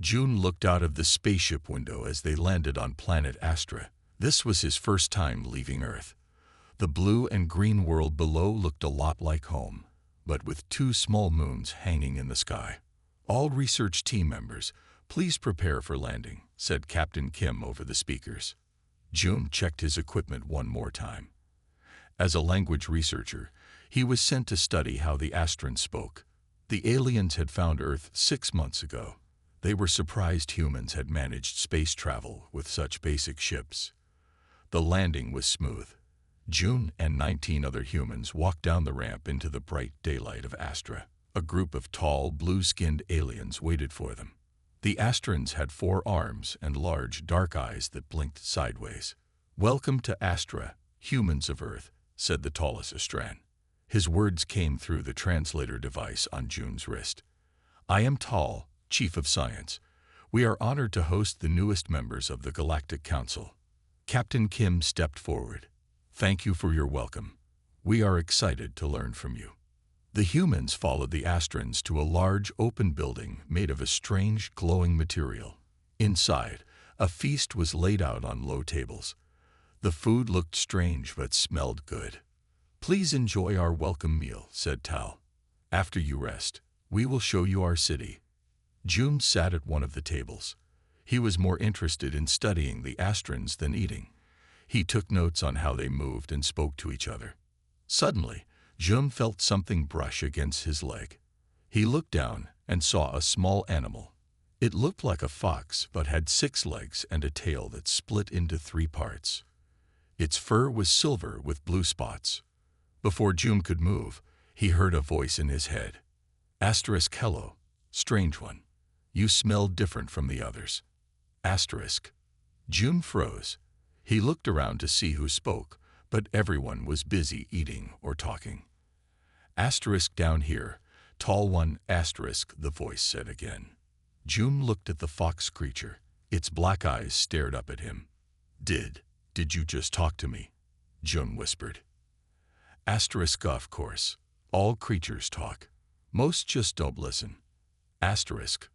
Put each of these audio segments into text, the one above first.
June looked out of the spaceship window as they landed on planet Astra. This was his first time leaving Earth. The blue and green world below looked a lot like home, but with two small moons hanging in the sky. "All research team members, please prepare for landing," said Captain Kim over the speakers. June checked his equipment one more time. As a language researcher, he was sent to study how the Astrans spoke. The aliens had found Earth 6 months ago. They were surprised humans had managed space travel with such basic ships. The landing was smooth. June and 19 other humans walked down the ramp into the bright daylight of Astra. A group of tall, blue-skinned aliens waited for them. The Astrans had 4 arms and large, dark eyes that blinked sideways. "Welcome to Astra, humans of Earth," said the tallest Astran. His words came through the translator device on June's wrist. "I am Tal, Chief of Science. We are honored to host the newest members of the Galactic Council." Captain Kim stepped forward. "Thank you for your welcome. We are excited to learn from you." The humans followed the Astrans to a large open building made of a strange glowing material. Inside, a feast was laid out on low tables. The food looked strange but smelled good. "Please enjoy our welcome meal," said Tal. "After you rest, we will show you our city." June sat at one of the tables. He was more interested in studying the Astrans than eating. He took notes on how they moved and spoke to each other. Suddenly, June felt something brush against his leg. He looked down and saw a small animal. It looked like a fox but had 6 legs and a tail that split into 3 parts. Its fur was silver with blue spots. Before June could move, he heard a voice in his head. Asterisk, "Hello, strange one. You smell different from the others." Asterisk. June froze. He looked around to see who spoke, but everyone was busy eating or talking. "Asterisk down here, tall one, asterisk," the voice said again. June looked at the fox creature. Its black eyes stared up at him. Did you just talk to me?" June whispered. Asterisk, "Of course. All creatures talk. Most just don't listen." Asterisk.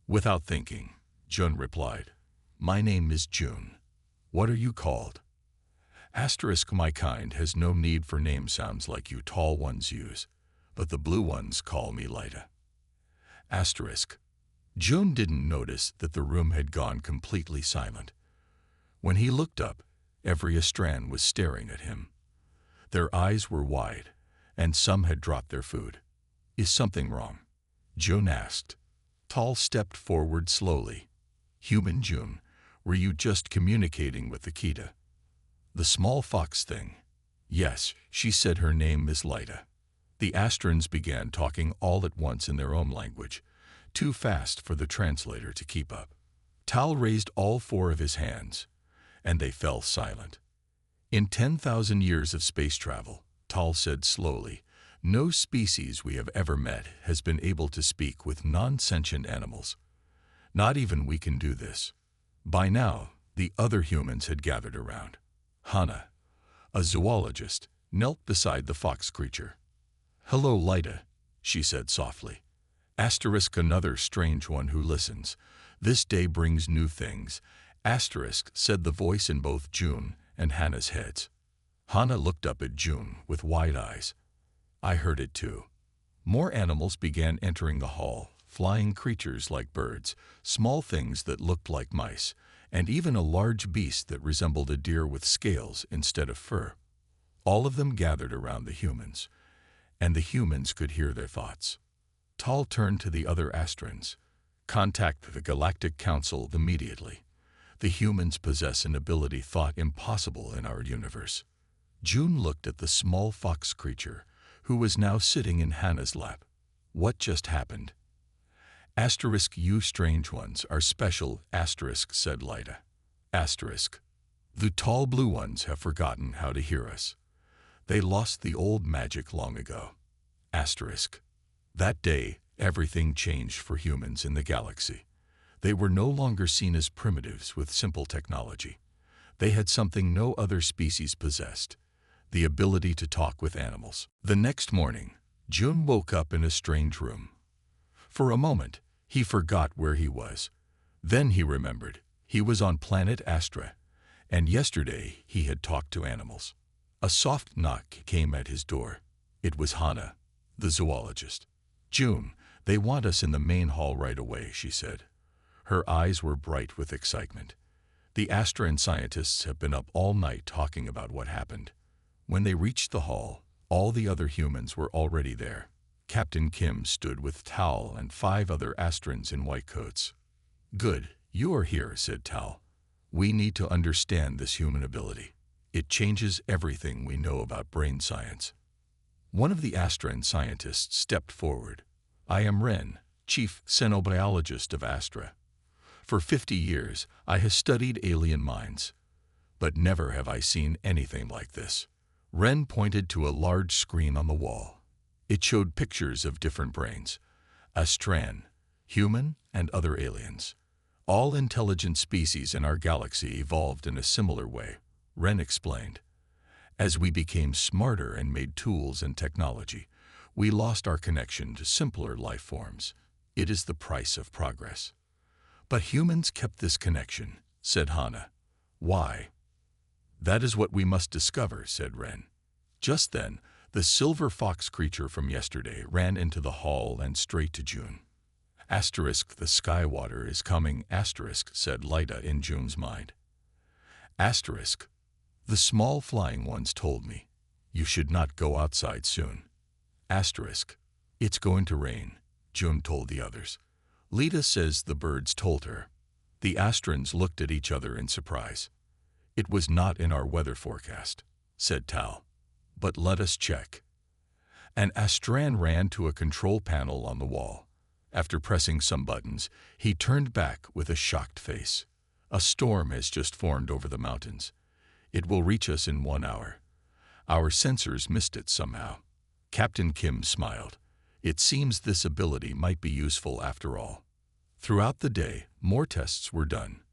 Without thinking, June replied, "My name is June. What are you called?" Asterisk, "My kind has no need for name sounds like you tall ones use, but the blue ones call me Lyta." Asterisk. June didn't notice that the room had gone completely silent. When he looked up, every Astran was staring at him. Their eyes were wide, and some had dropped their food. "Is something wrong?" June asked. Tal stepped forward slowly. "Human June, were you just communicating with the Kita?" "The small fox thing?" "Yes, she said her name is Lyta." The Astrans began talking all at once in their own language, too fast for the translator to keep up. Tal raised all 4 of his hands, and they fell silent. "In 10,000 years of space travel," Tal said slowly, "no species we have ever met has been able to speak with non-sentient animals. Not even we can do this." By now, the other humans had gathered around. Hannah, a zoologist, knelt beside the fox creature. "Hello, Lyta," she said softly. Asterisk, another strange one who listens. "This day brings new things." Asterisk, said the voice in both June and Hannah's heads. Hannah looked up at June with wide eyes. "I heard it too." More animals began entering the hall, flying creatures like birds, small things that looked like mice, and even a large beast that resembled a deer with scales instead of fur. All of them gathered around the humans, and the humans could hear their thoughts. Tal turned to the other Astrans. "Contact the Galactic Council immediately. The humans possess an ability thought impossible in our universe." June looked at the small fox creature, who was now sitting in Hannah's lap. "What just happened?" Asterisk, "You strange ones are special," asterisk, said Lyta. Asterisk. "The tall blue ones have forgotten how to hear us. They lost the old magic long ago." Asterisk. That day, everything changed for humans in the galaxy. They were no longer seen as primitives with simple technology. They had something no other species possessed: the ability to talk with animals. The next morning, June woke up in a strange room. For a moment, he forgot where he was. Then he remembered. He was on planet Astra, and yesterday he had talked to animals. A soft knock came at his door. It was Hannah, the zoologist. "June, they want us in the main hall right away," she said. Her eyes were bright with excitement. "The Astran scientists have been up all night talking about what happened." When they reached the hall, all the other humans were already there. Captain Kim stood with Tal and 5 other Astrans in white coats. "Good, you are here," said Tal. "We need to understand this human ability. It changes everything we know about brain science." One of the Astran scientists stepped forward. "I am Ren, chief xenobiologist of Astra. For 50 years, I have studied alien minds, but never have I seen anything like this." Ren pointed to a large screen on the wall. It showed pictures of different brains, Astran, human, and other aliens. All intelligent species in our galaxy evolved in a similar way, Ren explained. As we became smarter and made tools and technology, we lost our connection to simpler life forms. It is the price of progress. "But humans kept this connection," said Hannah. "Why?" "That is what we must discover," said Ren. Just then, the silver fox creature from yesterday ran into the hall and straight to June. Asterisk, "The Skywater is coming," asterisk, said Lyta in June's mind. Asterisk, "The small flying ones told me you should not go outside soon." Asterisk, "It's going to rain," June told the others. Lita says the birds told her. The Astrans looked at each other in surprise. "It was not in our weather forecast," said Tal. "But let us check." An Astran ran to a control panel on the wall. After pressing some buttons, he turned back with a shocked face. "A storm has just formed over the mountains. It will reach us in 1 hour. Our sensors missed it somehow." Captain Kim smiled. It seems this ability might be useful after all. Throughout the day, more tests were done.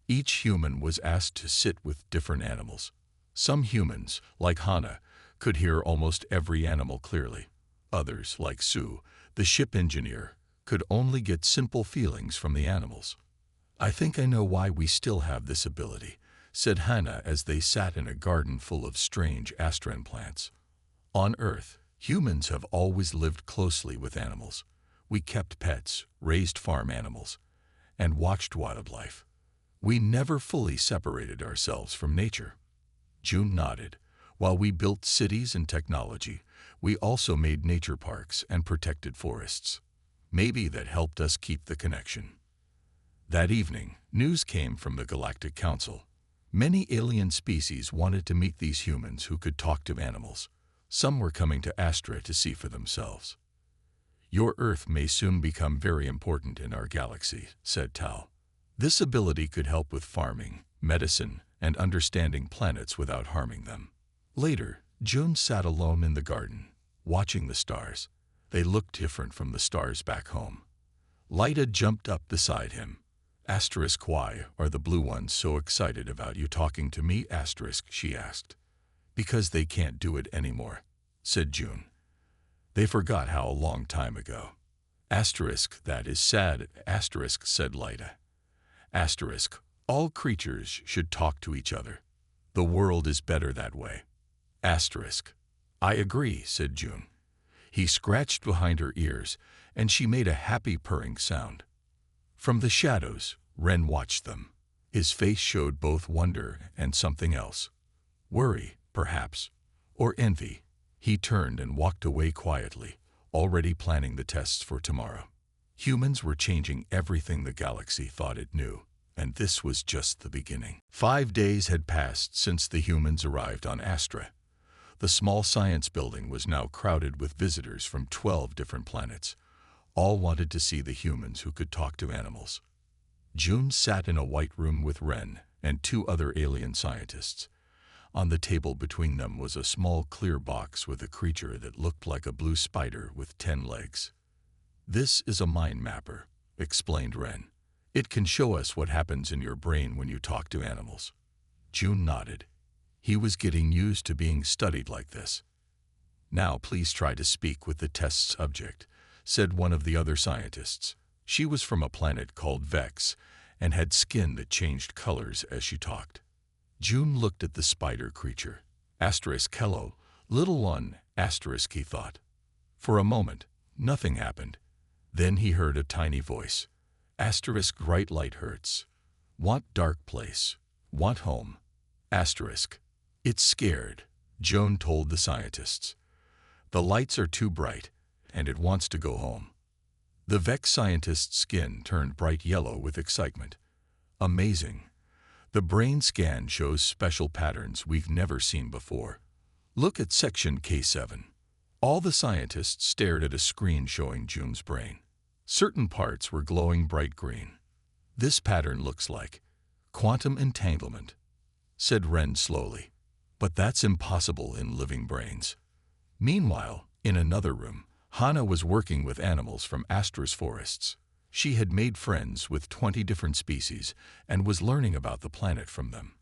Each human was asked to sit with different animals. Some humans, like Hannah, could hear almost every animal clearly. Others, like Sue, the ship engineer, could only get simple feelings from the animals. "I think I know why we still have this ability," said Hannah as they sat in a garden full of strange Astran plants. "On Earth, humans have always lived closely with animals. We kept pets, raised farm animals, and watched wildlife. We never fully separated ourselves from nature." June nodded. "While we built cities and technology, we also made nature parks and protected forests. Maybe that helped us keep the connection." That evening, news came from the Galactic Council. Many alien species wanted to meet these humans who could talk to animals. Some were coming to Astra to see for themselves. "Your Earth may soon become very important in our galaxy," said Tal. "This ability could help with farming, medicine, and understanding planets without harming them." Later, June sat alone in the garden, watching the stars. They looked different from the stars back home. Lyta jumped up beside him. Asterisk, "Why are the blue ones so excited about you talking to me?" Asterisk, she asked. "Because they can't do it anymore," said June. "They forgot how a long time ago." Asterisk, "That is sad," asterisk, said Lyta. Asterisk, "All creatures should talk to each other. The world is better that way." Asterisk, "I agree," said June. He scratched behind her ears, and she made a happy purring sound. From the shadows, Ren watched them. His face showed both wonder and something else. Worry, perhaps, or envy. He turned and walked away quietly, already planning the tests for tomorrow. Humans were changing everything the galaxy thought it knew, and this was just the beginning. 5 days had passed since the humans arrived on Astra. The small science building was now crowded with visitors from 12 different planets. All wanted to see the humans who could talk to animals. June sat in a white room with Ren and 2 other alien scientists. On the table between them was a small clear box with a creature that looked like a blue spider with 10 legs. "This is a mind mapper," explained Ren. "It can show us what happens in your brain when you talk to animals." June nodded. He was getting used to being studied like this. "Now please try to speak with the test subject," said one of the other scientists. She was from a planet called Vex, and had skin that changed colors as she talked. June looked at the spider creature. Asterisk hello, little one, asterisk he thought. For a moment, nothing happened. Then he heard a tiny voice. Asterisk bright light hurts. Want dark place. Want home. Asterisk. It's scared, Joan told the scientists. The lights are too bright, and it wants to go home. The vexed scientist's skin turned bright yellow with excitement. Amazing. The brain scan shows special patterns we've never seen before. Look at section K7. All the scientists stared at a screen showing June's brain. Certain parts were glowing bright green. This pattern looks like quantum entanglement, said Ren slowly. But that's impossible in living brains. Meanwhile, in another room, Hannah was working with animals from Astra's forests. She had made friends with 20 different species and was learning about the planet from them.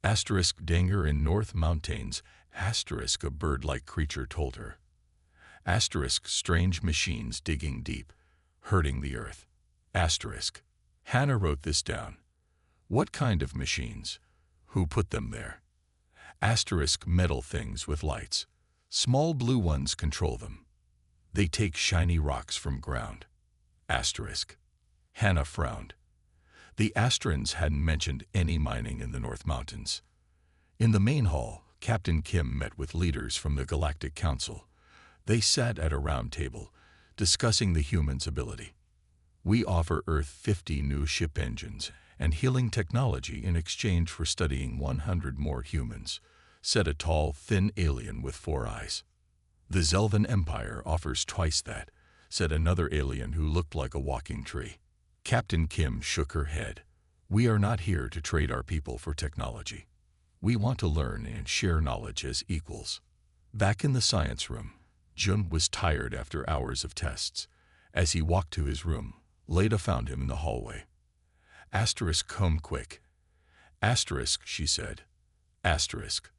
Asterisk danger in North Mountains, asterisk a bird-like creature told her. Asterisk strange machines digging deep, hurting the earth. Asterisk. Hannah wrote this down. What kind of machines? Who put them there? Asterisk metal things with lights. Small blue ones control them. They take shiny rocks from ground. Asterisk. Hannah frowned. The Astrans hadn't mentioned any mining in the North Mountains. In the main hall, Captain Kim met with leaders from the Galactic Council. They sat at a round table, discussing the humans' ability. We offer Earth 50 new ship engines and healing technology in exchange for studying 100 more humans, said a tall, thin alien with 4 eyes. The Zelvan Empire offers twice that, said another alien who looked like a walking tree. Captain Kim shook her head. We are not here to trade our people for technology. We want to learn and share knowledge as equals. Back in the science room, Jun was tired after hours of tests. As he walked to his room, Leda found him in the hallway. Asterisk come quick. Asterisk, she said. Asterisk.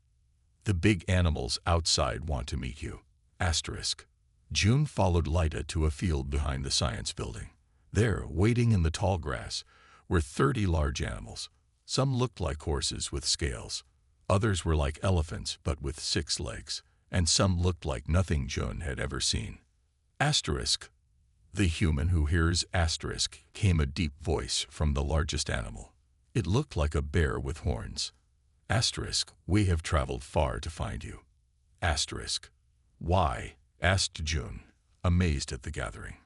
The big animals outside want to meet you. Asterisk. June followed Leda to a field behind the science building. There, waiting in the tall grass, were 30 large animals. Some looked like horses with scales. Others were like elephants but with 6 legs. And some looked like nothing June had ever seen. Asterisk. The human who hears asterisk came a deep voice from the largest animal. It looked like a bear with horns. Asterisk. We have traveled far to find you. Asterisk. Why? Asked June, amazed at the gathering.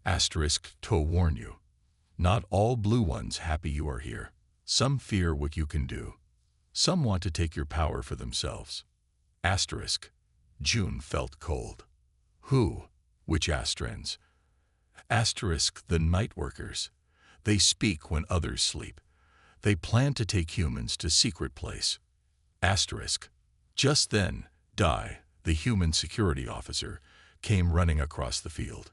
Asterisk. To warn you. Not all blue ones happy you are here. Some fear what you can do. Some want to take your power for themselves. Asterisk. June felt cold. Who? Which Astrans? Asterisk. The night workers. They speak when others sleep. They plan to take humans to secret place. Asterisk. Just then, Dai, the human security officer, came running across the field.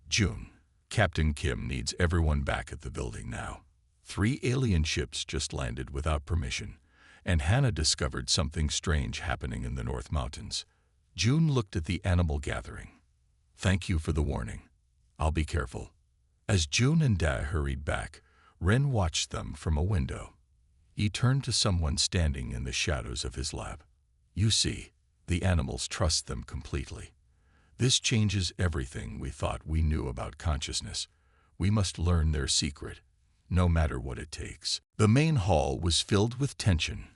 June. Captain Kim needs everyone back at the building now. 3 alien ships just landed without permission, and Hannah discovered something strange happening in the North Mountains. June looked at the animal gathering. Thank you for the warning. I'll be careful. As June and Dai hurried back, Ren watched them from a window. He turned to someone standing in the shadows of his lab. You see, the animals trust them completely. This changes everything we thought we knew about consciousness. We must learn their secret, no matter what it takes. The main hall was filled with tension.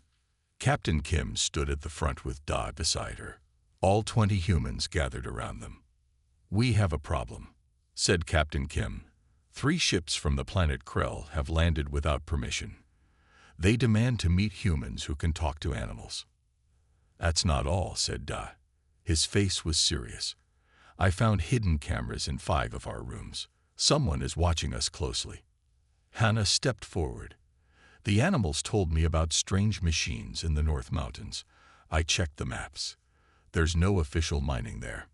Captain Kim stood at the front with Da beside her. All 20 humans gathered around them. We have a problem, said Captain Kim. 3 ships from the planet Krell have landed without permission. They demand to meet humans who can talk to animals. That's not all, said Da. His face was serious. I found hidden cameras in 5 of our rooms. Someone is watching us closely. Hannah stepped forward. The animals told me about strange machines in the North Mountains. I checked the maps. There's no official mining there.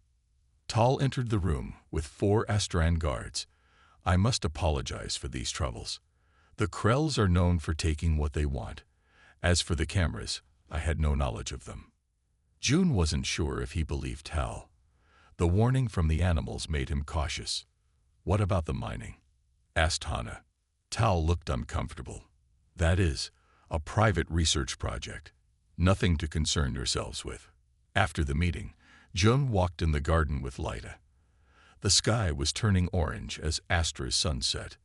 Tal entered the room with 4 Astran guards. I must apologize for these troubles. The Krells are known for taking what they want. As for the cameras, I had no knowledge of them. June wasn't sure if he believed Tal. The warning from the animals made him cautious. What about the mining? Asked Hannah. Tal looked uncomfortable. That is, a private research project. Nothing to concern yourselves with. After the meeting, June walked in the garden with Lyda. The sky was turning orange as Astra's sun set.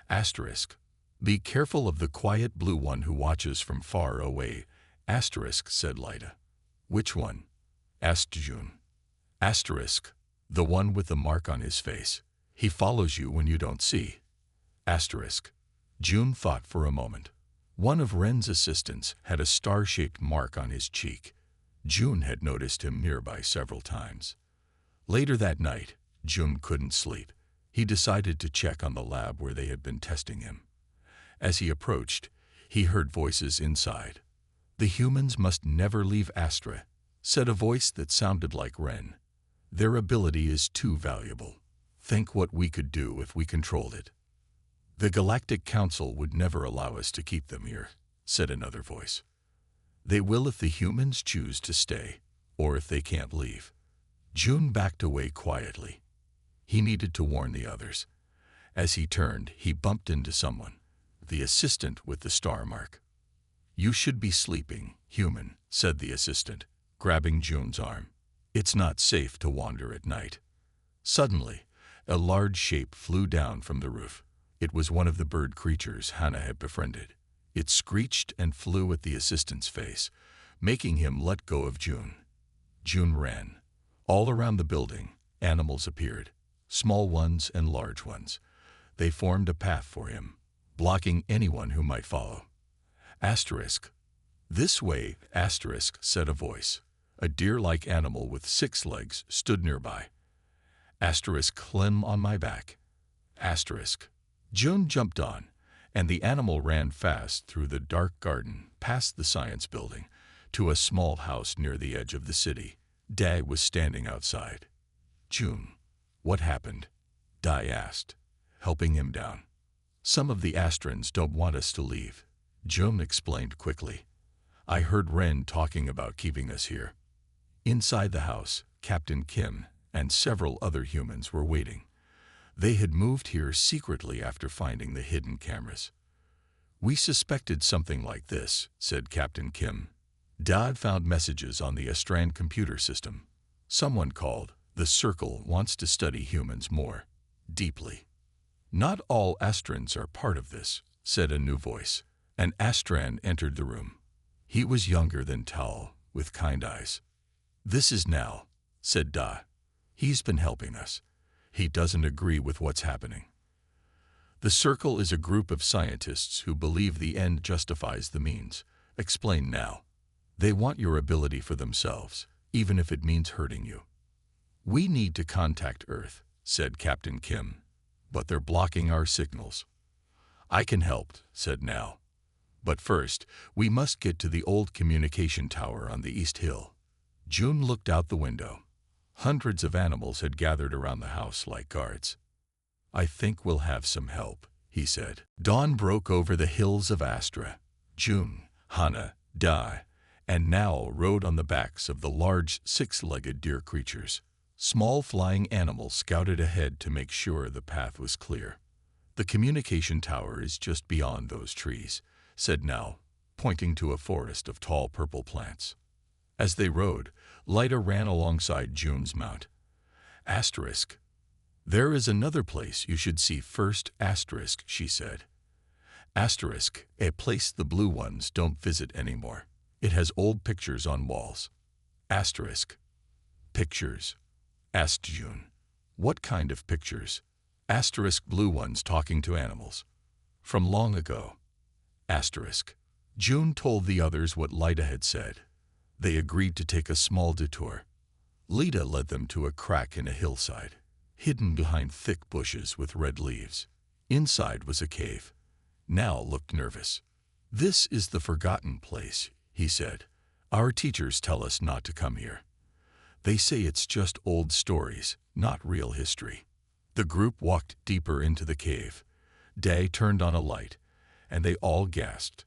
Asterisk. Be careful of the quiet blue one who watches from far away, asterisk, said Lyda. Which one? Asked June. Asterisk. The one with the mark on his face. He follows you when you don't see. Asterisk. June thought for a moment. One of Ren's assistants had a star-shaped mark on his cheek. June had noticed him nearby several times. Later that night, June couldn't sleep. He decided to check on the lab where they had been testing him. As he approached, he heard voices inside. The humans must never leave Astra, said a voice that sounded like Ren. Their ability is too valuable. Think what we could do if we controlled it. The Galactic Council would never allow us to keep them here, said another voice. They will if the humans choose to stay, or if they can't leave. June backed away quietly. He needed to warn the others. As he turned, he bumped into someone, the assistant with the star mark. You should be sleeping, human, said the assistant, grabbing June's arm. It's not safe to wander at night. Suddenly, a large shape flew down from the roof. It was one of the bird creatures Hannah had befriended. It screeched and flew at the assistant's face, making him let go of June. June ran. All around the building, animals appeared, small ones and large ones. They formed a path for him, blocking anyone who might follow. Asterisk. This way, asterisk, said a voice. A deer-like animal with 6 legs stood nearby. Asterisk, climb on my back. Asterisk. June jumped on, and the animal ran fast through the dark garden, past the science building, to a small house near the edge of the city. Dai was standing outside. June, what happened? Dai asked, helping him down. Some of the Astrans don't want us to leave, June explained quickly. I heard Ren talking about keeping us here. Inside the house, Captain Kim and several other humans were waiting. They had moved here secretly after finding the hidden cameras. We suspected something like this, said Captain Kim. Dad found messages on the Astran computer system. Someone called. The Circle wants to study humans more deeply. Not all Astrans are part of this, said a new voice. An Astran entered the room. He was younger than Tal, with kind eyes. This is Nal, said Da. He's been helping us. He doesn't agree with what's happening. The Circle is a group of scientists who believe the end justifies the means, explained Nal. They want your ability for themselves, even if it means hurting you. We need to contact Earth, said Captain Kim, but they're blocking our signals. I can help, said Nal. But first, we must get to the old communication tower on the East Hill. June looked out the window. Hundreds of animals had gathered around the house like guards. I think we'll have some help, he said. Dawn broke over the hills of Astra. June, Hannah, Da, and Nal rode on the backs of the large 6-legged deer creatures. Small flying animals scouted ahead to make sure the path was clear. The communication tower is just beyond those trees, said Nal, pointing to a forest of tall purple plants. As they rode, Lyda ran alongside June's mount. Asterisk. There is another place you should see first, asterisk, she said. Asterisk, a place the blue ones don't visit anymore. It has old pictures on walls. Asterisk. Pictures, asked June. What kind of pictures? Asterisk, blue ones talking to animals. From long ago. Asterisk. June told the others what Lyda had said. They agreed to take a small detour. Lyda led them to a crack in a hillside, hidden behind thick bushes with red leaves. Inside was a cave. Nal looked nervous. This is the forgotten place, he said. Our teachers tell us not to come here. They say it's just old stories, not real history. The group walked deeper into the cave. Day turned on a light, and they all gasped.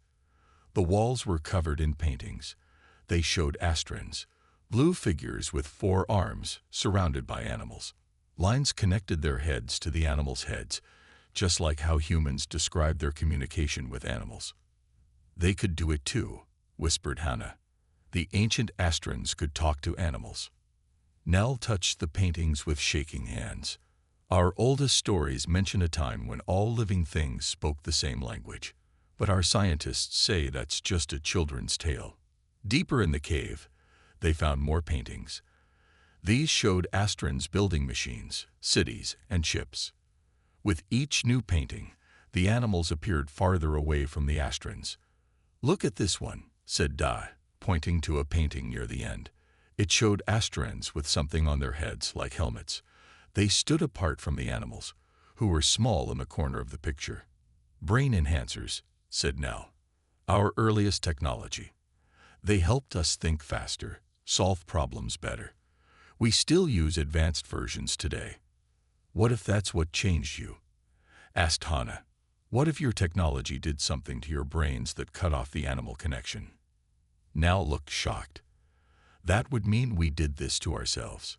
The walls were covered in paintings. They showed Astrans, blue figures with 4 arms surrounded by animals. Lines connected their heads to the animals' heads, just like how humans describe their communication with animals. They could do it too, whispered Hannah. The ancient Astrans could talk to animals. Nell touched the paintings with shaking hands. Our oldest stories mention a time when all living things spoke the same language, but our scientists say that's just a children's tale. Deeper in the cave, they found more paintings. These showed Astrans building machines, cities, and ships. With each new painting, the animals appeared farther away from the Astrans. "Look at this one," said Dai, pointing to a painting near the end. It showed Astrans with something on their heads like helmets. They stood apart from the animals, who were small in the corner of the picture. "Brain enhancers," said Nell. "Our earliest technology. They helped us think faster, solve problems better. We still use advanced versions today." "What if that's what changed you?" asked Hannah. "What if your technology did something to your brains that cut off the animal connection?" Nell looked shocked. "That would mean we did this to ourselves."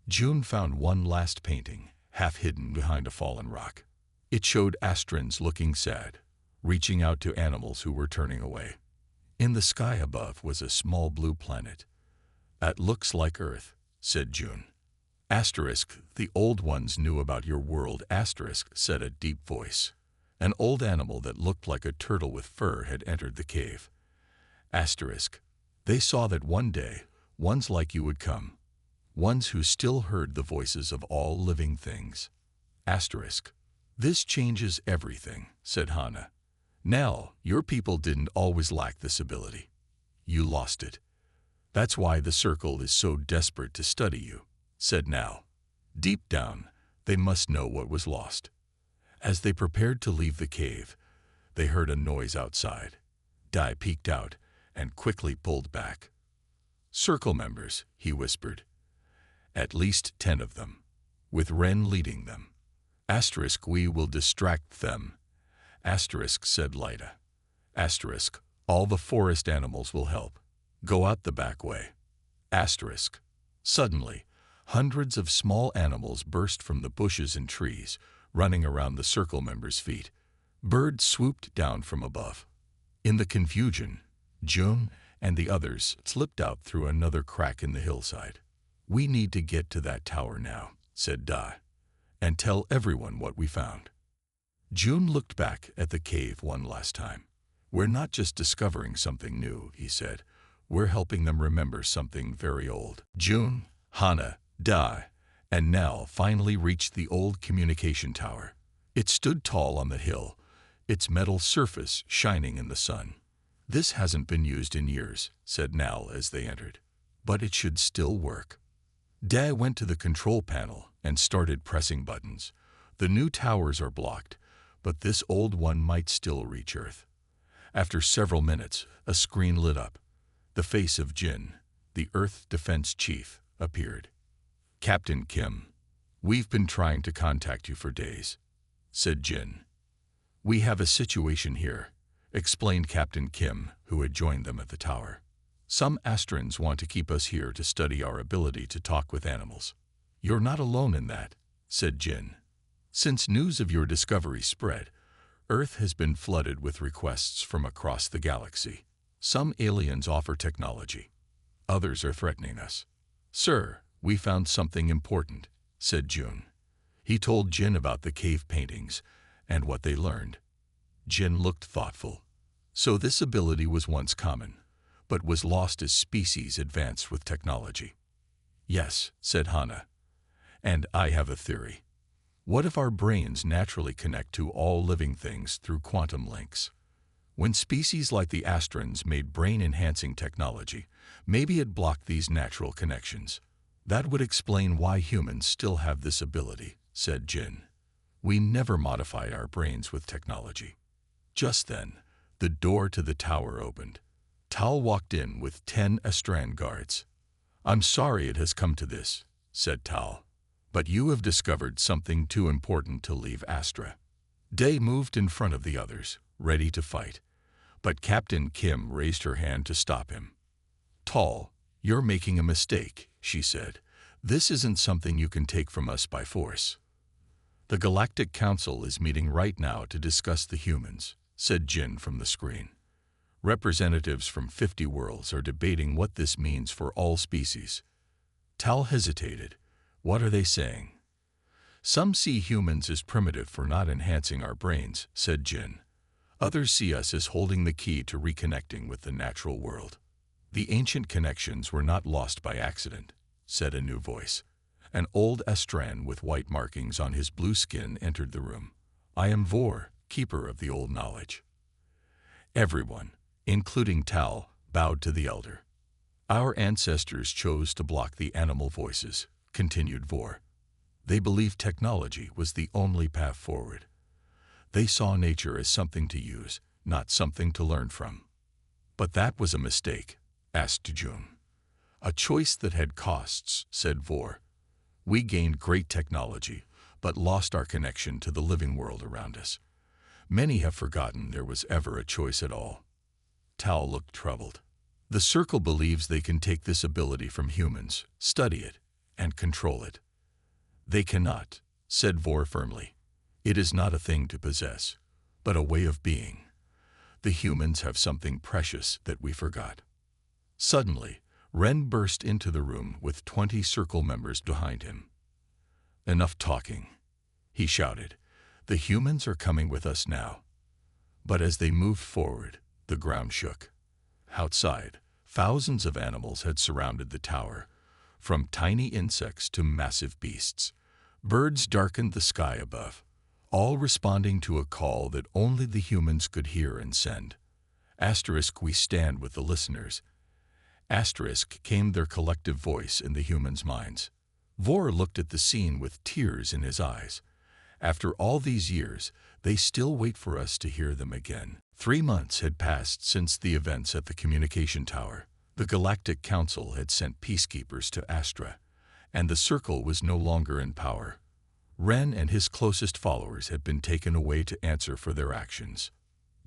June found one last painting, half hidden behind a fallen rock. It showed Astrans looking sad, reaching out to animals who were turning away. In the sky above was a small blue planet. "That looks like Earth," said June. Asterisk, "The old ones knew about your world," asterisk, said a deep voice. An old animal that looked like a turtle with fur had entered the cave. Asterisk, "They saw that one day, ones like you would come. Ones who still heard the voices of all living things." Asterisk, "This changes everything," said Hannah. "Now, your people didn't always lack this ability. You lost it. That's why the Circle is so desperate to study you," said Nell. Deep down, they must know what was lost. As they prepared to leave the cave, they heard a noise outside. Dai peeked out and quickly pulled back. "Circle members," he whispered. "At least 10 of them, with Ren leading them. Asterisk, we will distract them." Asterisk, said Lyda. Asterisk, "All the forest animals will help. Go out the back way." Asterisk. Suddenly, hundreds of small animals burst from the bushes and trees, running around the Circle members' feet. Birds swooped down from above. In the confusion, June and the others slipped out through another crack in the hillside. "We need to get to that tower now," said Dai, "and tell everyone what we found." June looked back at the cave one last time. "We're not just discovering something new," he said. "We're helping them remember something very old." June, Hannah, Dai, and Nell finally reached the old communication tower. It stood tall on the hill, its metal surface shining in the sun. "This hasn't been used in years," said Nell as they entered, "but it should still work." Dai went to the control panel and started pressing buttons. "The new towers are blocked, but this old one might still reach Earth." After several minutes, a screen lit up. The face of Jin, the Earth Defense Chief, appeared. "Captain Kim, we've been trying to contact you for days," said Jin. "We have a situation here," explained Captain Kim, who had joined them at the tower. "Some Astrans want to keep us here to study our ability to talk with animals." "You're not alone in that," said Jin. "Since news of your discovery spread, Earth has been flooded with requests from across the galaxy. Some aliens offer technology. Others are threatening us." "Sir, we found something important," said June. He told Jin about the cave paintings and what they learned. Jin looked thoughtful. "So this ability was once common, but was lost as species advanced with technology." "Yes," said Hannah. "And I have a theory. What if our brains naturally connect to all living things through quantum links? When species like the Astrans made brain-enhancing technology, maybe it blocked these natural connections. That would explain why humans still have this ability," said Jin. "We never modify our brains with technology." Just then, the door to the tower opened. Tal walked in with 10 Astran guards. "I'm sorry it has come to this," said Tal, "but you have discovered something too important to leave Astra." Day moved in front of the others, ready to fight, but Captain Kim raised her hand to stop him. "Tal, you're making a mistake," she said. "This isn't something you can take from us by force." The Galactic Council is meeting right now to discuss the humans, said Jin from the screen. Representatives from 50 worlds are debating what this means for all species. Tal hesitated. What are they saying? Some see humans as primitive for not enhancing our brains, said Jin. Others see us as holding the key to reconnecting with the natural world. The ancient connections were not lost by accident, said a new voice. An old Estran with white markings on his blue skin entered the room. I am Vor, keeper of the old knowledge. Everyone, including Tal, bowed to the elder. Our ancestors chose to block the animal voices, continued Vor. They believed technology was the only path forward. They saw nature as something to use, not something to learn from. But that was a mistake, asked Jun. A choice that had costs, said Vor. We gained great technology, but lost our connection to the living world around us. Many have forgotten there was ever a choice at all. Tal looked troubled. The Circle believes they can take this ability from humans, study it, and control it. They cannot, said Vor firmly. It is not a thing to possess, but a way of being. The humans have something precious that we forgot. Suddenly, Ren burst into the room with 20 Circle members behind him. Enough talking, he shouted. The humans are coming with us now. But as they moved forward, the ground shook. Outside, thousands of animals had surrounded the tower, from tiny insects to massive beasts. Birds darkened the sky above, all responding to a call that only the humans could hear and send. Asterisk, we stand with the listeners. Asterisk came their collective voice in the humans' minds. Vor looked at the scene with tears in his eyes. After all these years, they still wait for us to hear them again. 3 months had passed since the events at the communication tower. The Galactic Council had sent peacekeepers to Astra, and the Circle was no longer in power. Ren and his closest followers had been taken away to answer for their actions.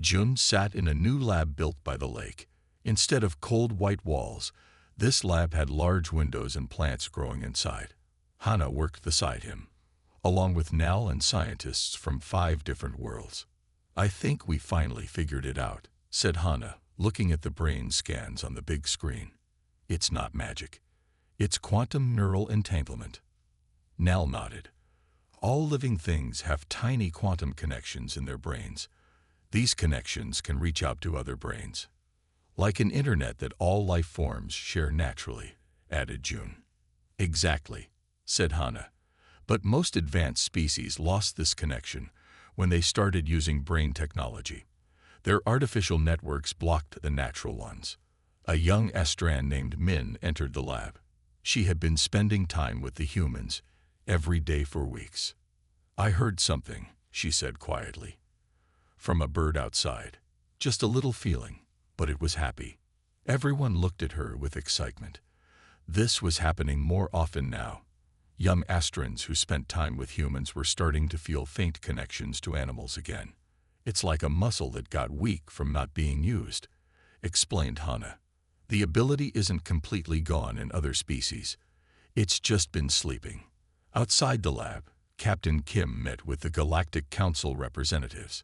Jun sat in a new lab built by the lake. Instead of cold white walls, this lab had large windows and plants growing inside. Hana worked beside him, along with Nal and scientists from 5 different worlds. I think we finally figured it out, said Hana, looking at the brain scans on the big screen. It's not magic. It's quantum neural entanglement. Nal nodded. All living things have tiny quantum connections in their brains. These connections can reach out to other brains. Like an internet that all life forms share naturally, added Jun. Exactly, said Hana. But most advanced species lost this connection when they started using brain technology. Their artificial networks blocked the natural ones. A young Estran named Min entered the lab. She had been spending time with the humans every day for weeks. I heard something, she said quietly. From a bird outside. Just a little feeling, but it was happy. Everyone looked at her with excitement. This was happening more often now. Young Astrans who spent time with humans were starting to feel faint connections to animals again. It's like a muscle that got weak from not being used, explained Hana. The ability isn't completely gone in other species. It's just been sleeping. Outside the lab, Captain Kim met with the Galactic Council representatives.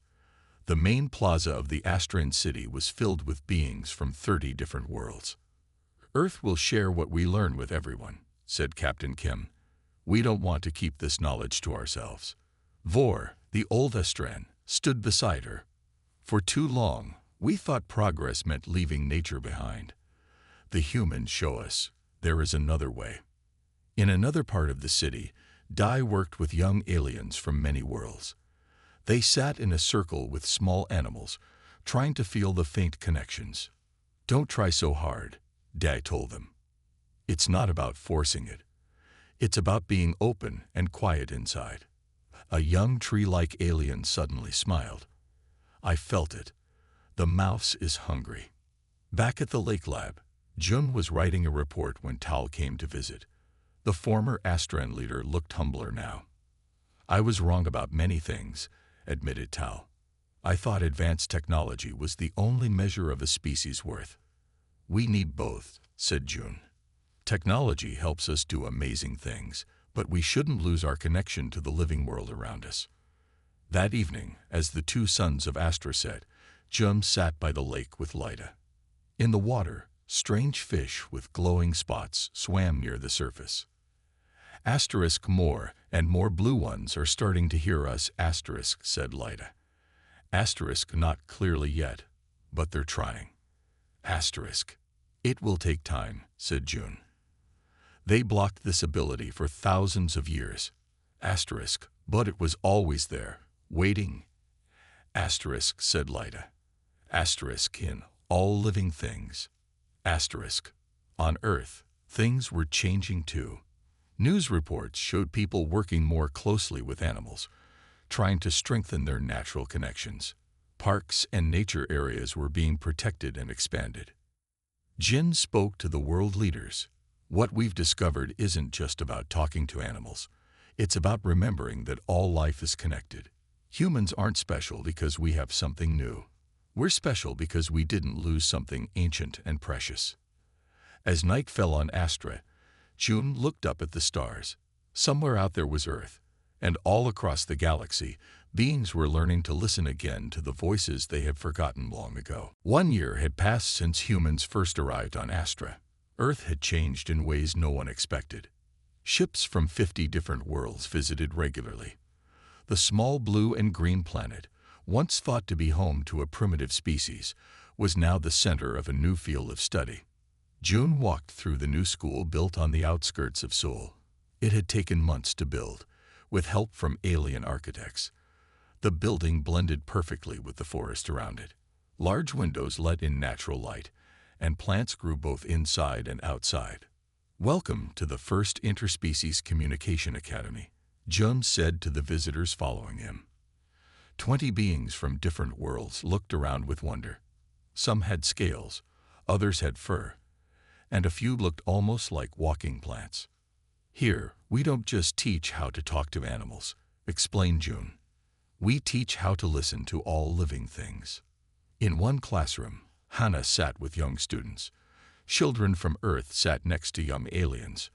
The main plaza of the Astran city was filled with beings from 30 different worlds. Earth will share what we learn with everyone, said Captain Kim. We don't want to keep this knowledge to ourselves. Vor, the old Estran, stood beside her. For too long, we thought progress meant leaving nature behind. The humans show us there is another way. In another part of the city, Dai worked with young aliens from many worlds. They sat in a circle with small animals, trying to feel the faint connections. Don't try so hard, Dai told them. It's not about forcing it. It's about being open and quiet inside. A young tree-like alien suddenly smiled. I felt it. The mouse is hungry. Back at the lake lab, Jun was writing a report when Tal came to visit. The former Astran leader looked humbler now. I was wrong about many things, admitted Tal. I thought advanced technology was the only measure of a species' worth. We need both, said Jun. Technology helps us do amazing things, but we shouldn't lose our connection to the living world around us. That evening, as the two sons of Astra set, Jum sat by the lake with Lyta. In the water, strange fish with glowing spots swam near the surface. More and more blue ones are starting to hear us, said Lyta. Not clearly yet, but they're trying. It will take time, said June. They blocked this ability for thousands of years. But it was always there, waiting. Said Lyta. In all living things. On Earth, things were changing too. News reports showed people working more closely with animals, trying to strengthen their natural connections. Parks and nature areas were being protected and expanded. Jin spoke to the world leaders. What we've discovered isn't just about talking to animals. It's about remembering that all life is connected. Humans aren't special because we have something new. We're special because we didn't lose something ancient and precious. As night fell on Astra, June looked up at the stars. Somewhere out there was Earth, and all across the galaxy, beings were learning to listen again to the voices they had forgotten long ago. 1 year had passed since humans first arrived on Astra. Earth had changed in ways no one expected. Ships from 50 different worlds visited regularly. The small blue and green planet, once thought to be home to a primitive species, was now the center of a new field of study. June walked through the new school built on the outskirts of Seoul. It had taken months to build, with help from alien architects. The building blended perfectly with the forest around it. Large windows let in natural light, and plants grew both inside and outside. Welcome to the first Interspecies Communication Academy, Jun said to the visitors following him. 20 beings from different worlds looked around with wonder. Some had scales, others had fur, and a few looked almost like walking plants. Here, we don't just teach how to talk to animals, explained June. We teach how to listen to all living things. In one classroom, Hannah sat with young students. Children from Earth sat next to young aliens.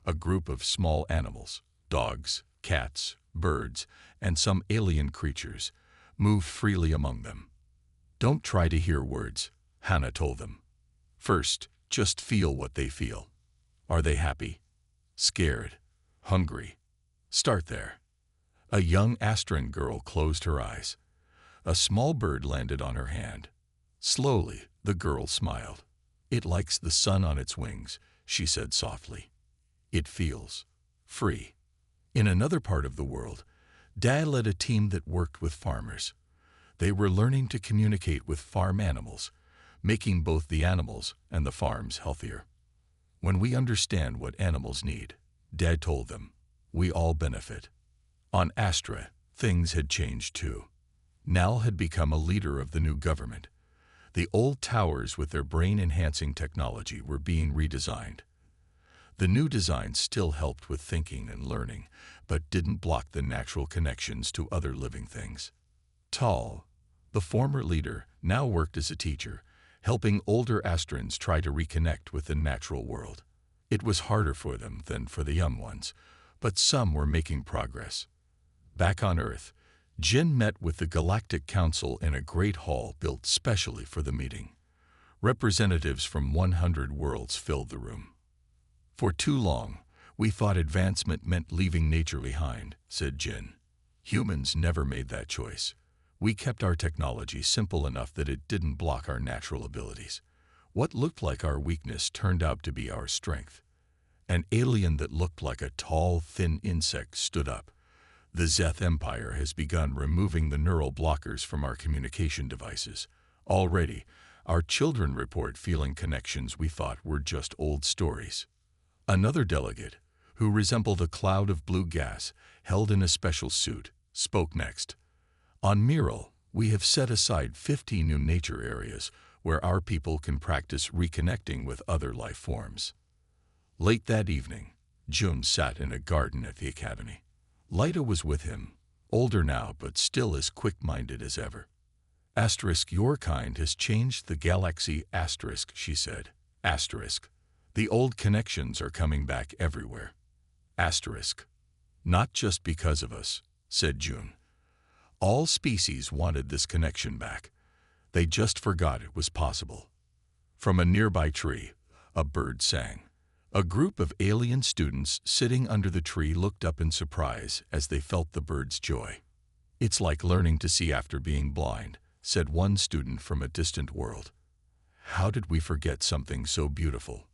A group of small animals, dogs, cats, birds, and some alien creatures, moved freely among them. Don't try to hear words, Hannah told them. First, just feel what they feel. Are they happy? Scared? Hungry? Start there. A young Astran girl closed her eyes. A small bird landed on her hand. Slowly, the girl smiled. It likes the sun on its wings, she said softly. It feels free. In another part of the world, Dad led a team that worked with farmers. They were learning to communicate with farm animals, making both the animals and the farms healthier. When we understand what animals need, Dad told them, we all benefit. On Astra, things had changed too. Nal had become a leader of the new government. The old towers with their brain-enhancing technology were being redesigned. The new designs still helped with thinking and learning, but didn't block the natural connections to other living things. Tal, the former leader, now worked as a teacher, helping older Astrans try to reconnect with the natural world. It was harder for them than for the young ones, but some were making progress. Back on Earth, Jin met with the Galactic Council in a great hall built specially for the meeting. Representatives from 100 worlds filled the room. For too long, we thought advancement meant leaving nature behind, said Jin. Humans never made that choice. We kept our technology simple enough that it didn't block our natural abilities. What looked like our weakness turned out to be our strength. An alien that looked like a tall, thin insect stood up. The Zeth Empire has begun removing the neural blockers from our communication devices. Already, our children report feeling connections we thought were just old stories. Another delegate, who resembled a cloud of blue gas held in a special suit, spoke next. On Miral, we have set aside 50 new nature areas where our people can practice reconnecting with other life forms. Late that evening, Jun sat in a garden at the academy. Lyta was with him, older now but still as quick-minded as ever. Your kind has changed the galaxy, she said. The old connections are coming back everywhere. Asterisk. Not just because of us, said June. All species wanted this connection back. They just forgot it was possible. From a nearby tree, a bird sang. A group of alien students sitting under the tree looked up in surprise as they felt the bird's joy. It's like learning to see after being blind, said one student from a distant world. How did we forget something so beautiful?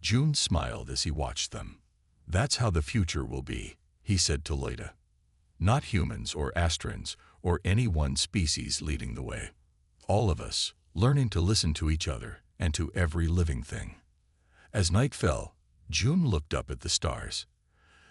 June smiled as he watched them. That's how the future will be, he said to Leda. Not humans or astrans or any one species leading the way. All of us, learning to listen to each other and to every living thing. As night fell, June looked up at the stars.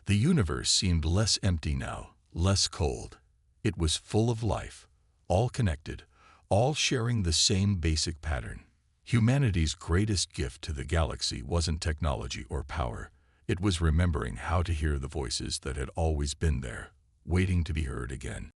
The universe seemed less empty now, less cold. It was full of life, all connected, all sharing the same basic pattern. Humanity's greatest gift to the galaxy wasn't technology or power. It was remembering how to hear the voices that had always been there, waiting to be heard again.